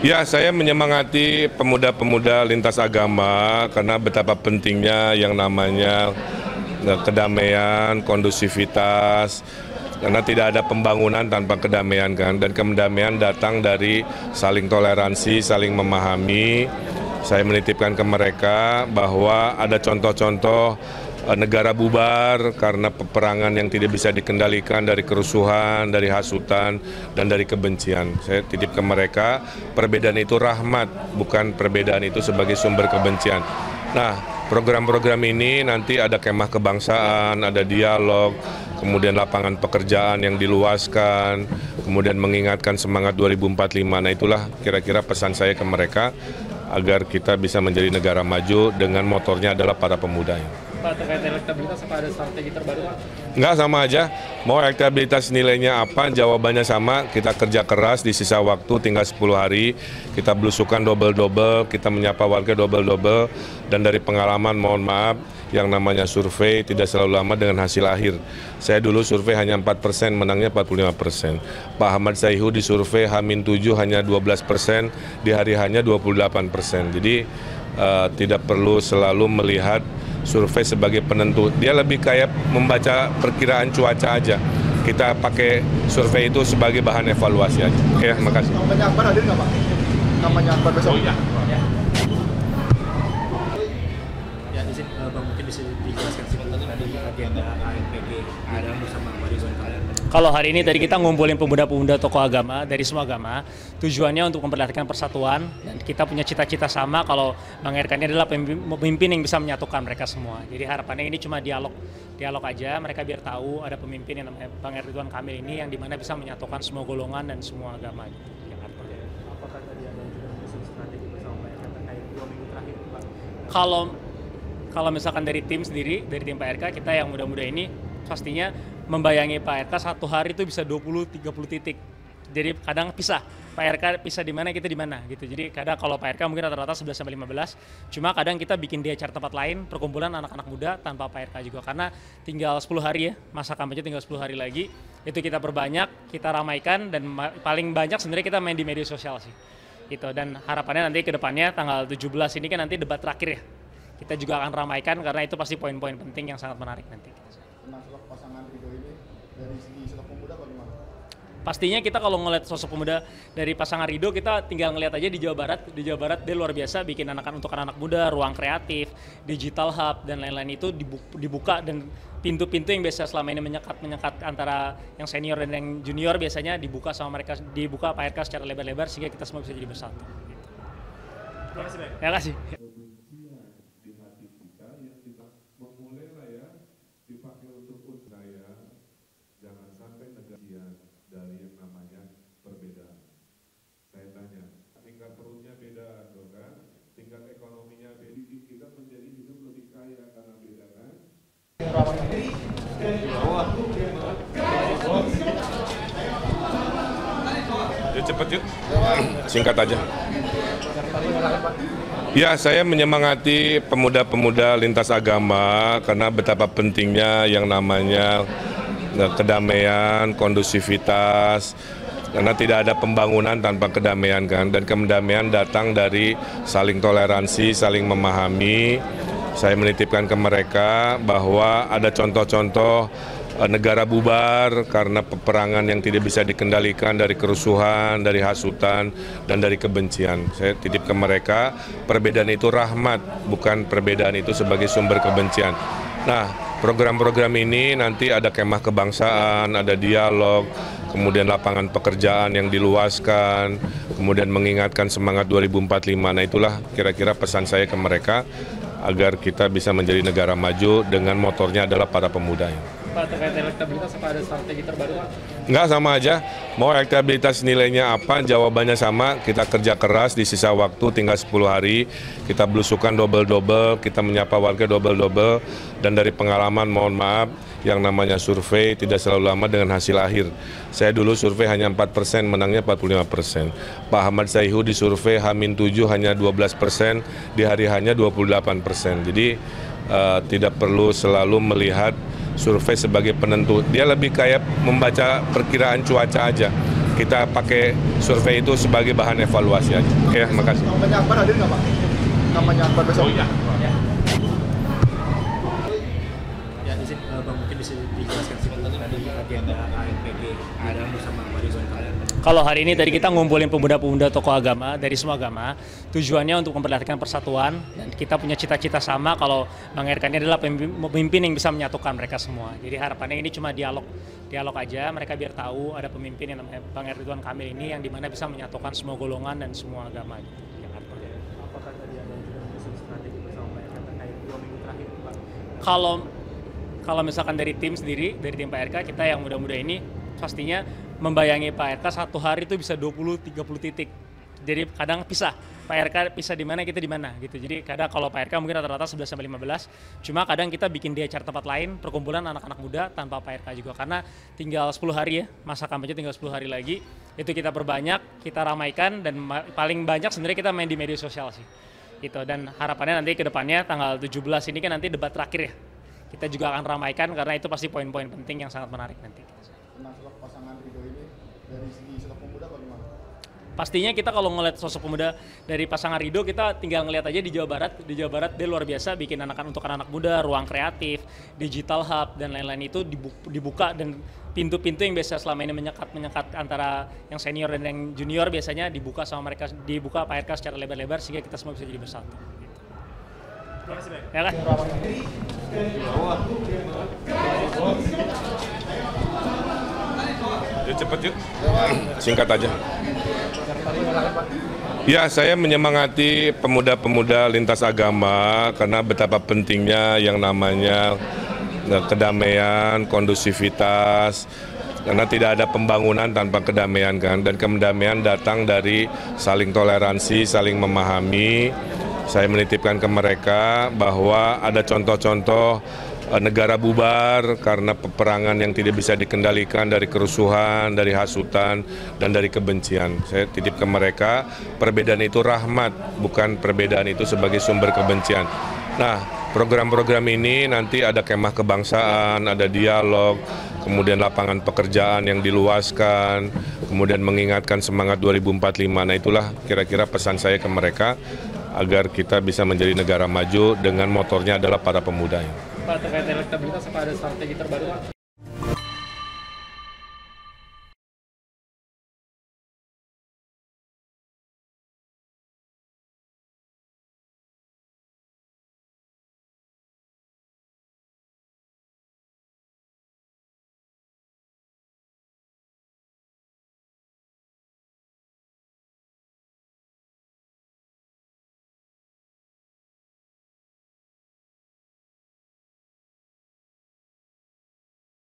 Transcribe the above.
Ya, saya menyemangati pemuda-pemuda lintas agama karena betapa pentingnya yang namanya kedamaian, kondusivitas, karena tidak ada pembangunan tanpa kedamaian kan, dan kedamaian datang dari saling toleransi, saling memahami. Saya menitipkan ke mereka bahwa ada contoh-contoh negara bubar karena peperangan yang tidak bisa dikendalikan, dari kerusuhan, dari hasutan, dan dari kebencian. Saya titip ke mereka, perbedaan itu rahmat, bukan perbedaan itu sebagai sumber kebencian. Nah, program-program ini nanti ada kemah kebangsaan, ada dialog, kemudian lapangan pekerjaan yang diluaskan, kemudian mengingatkan semangat 2045. Nah, itulah kira-kira pesan saya ke mereka agar kita bisa menjadi negara maju dengan motornya adalah para pemuda. Pak, terkait elektabilitas apa ada strategi terbaru, Pak? Enggak, sama aja. Mau elektabilitas nilainya apa, jawabannya sama. Kita kerja keras, di sisa waktu tinggal 10 hari. Kita belusukan double-double, kita menyapa warga double-double. Dan dari pengalaman, mohon maaf, yang namanya survei tidak selalu lama dengan hasil akhir. Saya dulu survei hanya 4%, menangnya 45%. Pak Ahmad Sayhu di survei H-7 hanya 12%, di hari hanya 28%. Jadi tidak perlu selalu melihat survei sebagai penentu. Dia lebih kayak membaca perkiraan cuaca aja. Kita pakai survei itu sebagai bahan evaluasi aja. Ya, makasih. Kampanye Akbar hadir nggak, Pak? Kampanye Akbar besok? Oh iya. Ya, di sini Bang, mungkin bisa dijelaskan sedikit tadi agenda AMPG ada bersama Ridwan Kamil. Kalau hari ini tadi kita ngumpulin pemuda-pemuda tokoh agama dari semua agama, tujuannya untuk memperlihatkan persatuan, dan kita punya cita-cita sama kalau Bang Erka ini adalah pemimpin yang bisa menyatukan mereka semua. Jadi harapannya ini cuma dialog aja, mereka biar tahu ada pemimpin yang namanya Bang Ridwan Kamil ini yang dimana bisa menyatukan semua golongan dan semua agama. Apakah tadi ada strategi bersama Pak Erka terkait 2 minggu terakhir, Pak? Kalau misalkan dari tim sendiri, dari tim Pak RK, kita yang muda-muda ini pastinya membayangi Pak RK satu hari itu bisa 20-30 titik. Jadi kadang pisah, Pak RK pisah di mana, kita di mana gitu. Jadi kadang kalau Pak RK mungkin rata-rata 11-15, cuma kadang kita bikin dia acara tempat lain, perkumpulan anak-anak muda tanpa Pak RK juga. Karena tinggal 10 hari ya, masa kampanye tinggal 10 hari lagi, itu kita perbanyak, kita ramaikan, dan paling banyak sebenarnya kita main di media sosial sih. Gitu. Dan harapannya nanti ke depannya tanggal 17 ini kan nanti debat terakhir ya. Kita juga akan ramaikan karena itu pasti poin-poin penting yang sangat menarik nanti. Sosok pasangan Ridho ini dari segi sosok pemuda bagaimana? Pastinya kita kalau ngeliat sosok pemuda dari pasangan Ridho, kita tinggal ngeliat aja di Jawa Barat. Di Jawa Barat dia luar biasa bikin untuk anak-anak muda, ruang kreatif, digital hub, dan lain-lain itu dibuka, dan pintu-pintu yang biasa selama ini menyekat antara yang senior dan yang junior biasanya dibuka sama mereka, dibuka Pak RK secara lebar-lebar sehingga kita semua bisa jadi bersatu. Terima kasih, Pak. Terima kasih. Jangan sampai negara dari yang namanya perbedaan. Saya tanya, tingkat perutnya beda, kan? Tingkat ekonominya beda, kita menjadi hidup lebih kaya karena beda, kan? Yuk cepet yuk, singkat aja. Ya, saya menyemangati pemuda-pemuda lintas agama karena betapa pentingnya yang namanya kedamaian, kondusivitas, karena tidak ada pembangunan tanpa kedamaian kan, dan kedamaian datang dari saling toleransi, saling memahami. Saya menitipkan ke mereka bahwa ada contoh-contoh negara bubar karena peperangan yang tidak bisa dikendalikan, dari kerusuhan, dari hasutan, dan dari kebencian. Saya titip ke mereka, perbedaan itu rahmat, bukan perbedaan itu sebagai sumber kebencian. Nah, program-program ini nanti ada kemah kebangsaan, ada dialog, kemudian lapangan pekerjaan yang diluaskan, kemudian mengingatkan semangat 2045. Nah, itulah kira-kira pesan saya ke mereka agar kita bisa menjadi negara maju dengan motornya adalah para pemuda. Pak, terkait elektabilitas apa ada strategi terbaru, Pak? Enggak, sama aja. Mau elektabilitas nilainya apa, jawabannya sama. Kita kerja keras, di sisa waktu tinggal 10 hari. Kita belusukan double-double, kita menyapa warga double-double. Dan dari pengalaman, mohon maaf, yang namanya survei tidak selalu lama dengan hasil akhir. Saya dulu survei hanya 4%, menangnya 45%. Pak Ahmad Sayhu di survei H-7 hanya 12%, di hari hanya 28%. Jadi tidak perlu selalu melihat survei sebagai penentu. Dia lebih kayak membaca perkiraan cuaca aja. kita pakai survei itu sebagai bahan evaluasi aja. Ya, makasih. Kampanye Akbar hadir nggak Pak? Kampanye Akbar besok? Oh iya. Ya, izin Bang, mungkin bisa dijelaskan sih tadi agenda AMPG ada bersama Pak Ridwan Kamil. Kalau hari ini tadi kita ngumpulin pemuda-pemuda tokoh agama dari semua agama, tujuannya untuk memperlihatkan persatuan dan kita punya cita-cita sama kalau Bang RK ini adalah pemimpin yang bisa menyatukan mereka semua. Jadi harapannya ini cuma dialog aja, mereka biar tahu ada pemimpin yang namanya Bang Ridwan Kamil ini yang dimana bisa menyatukan semua golongan dan semua agama. Apakah tadi ada strategi bersama Pak RK terkait 2 minggu terakhir, Pak? Kalau misalkan dari tim sendiri, dari tim Pak RK, kita yang muda-muda ini pastinya membayangi Pak RK satu hari itu bisa 20-30 titik. Jadi kadang pisah, Pak RK pisah di mana, kita di mana gitu. Jadi kadang kalau Pak RK mungkin rata-rata 11-15, cuma kadang kita bikin di acara tempat lain, perkumpulan anak-anak muda tanpa Pak RK juga. Karena tinggal 10 hari ya, masa kampanye tinggal 10 hari lagi, itu kita perbanyak, kita ramaikan, dan paling banyak sebenarnya kita main di media sosial sih. Gitu. Dan harapannya nanti ke depannya tanggal 17 ini kan nanti debat terakhir ya. Kita juga akan ramaikan karena itu pasti poin-poin penting yang sangat menarik nanti. Sosok pasangan Ridho ini dari segi sosok pemuda bagaimana? Pastinya kita kalau ngeliat sosok pemuda dari pasangan Ridho, kita tinggal ngeliat aja di Jawa Barat. Di Jawa Barat dia luar biasa bikin untuk anak-anak muda, ruang kreatif, digital hub, dan lain-lain itu dibuka, dan pintu-pintu yang biasa selama ini menyekat antara yang senior dan yang junior biasanya dibuka sama mereka, dibuka Pak RK secara lebar-lebar sehingga kita semua bisa jadi bersatu. Ya kan? Yuk cepet yuk, singkat aja. Ya, saya menyemangati pemuda-pemuda lintas agama karena betapa pentingnya yang namanya kedamaian, kondusivitas, karena tidak ada pembangunan tanpa kedamaian kan, dan kedamaian datang dari saling toleransi, saling memahami. Saya menitipkan ke mereka bahwa ada contoh-contoh negara bubar karena peperangan yang tidak bisa dikendalikan, dari kerusuhan, dari hasutan, dan dari kebencian. Saya titip ke mereka, perbedaan itu rahmat, bukan perbedaan itu sebagai sumber kebencian. Nah, program-program ini nanti ada kemah kebangsaan, ada dialog, kemudian lapangan pekerjaan yang diluaskan, kemudian mengingatkan semangat 2045. Nah, itulah kira-kira pesan saya ke mereka agar kita bisa menjadi negara maju dengan motornya adalah para pemuda. Pak, terkait elektabilitas, apa ada strategi terbaru, Pak?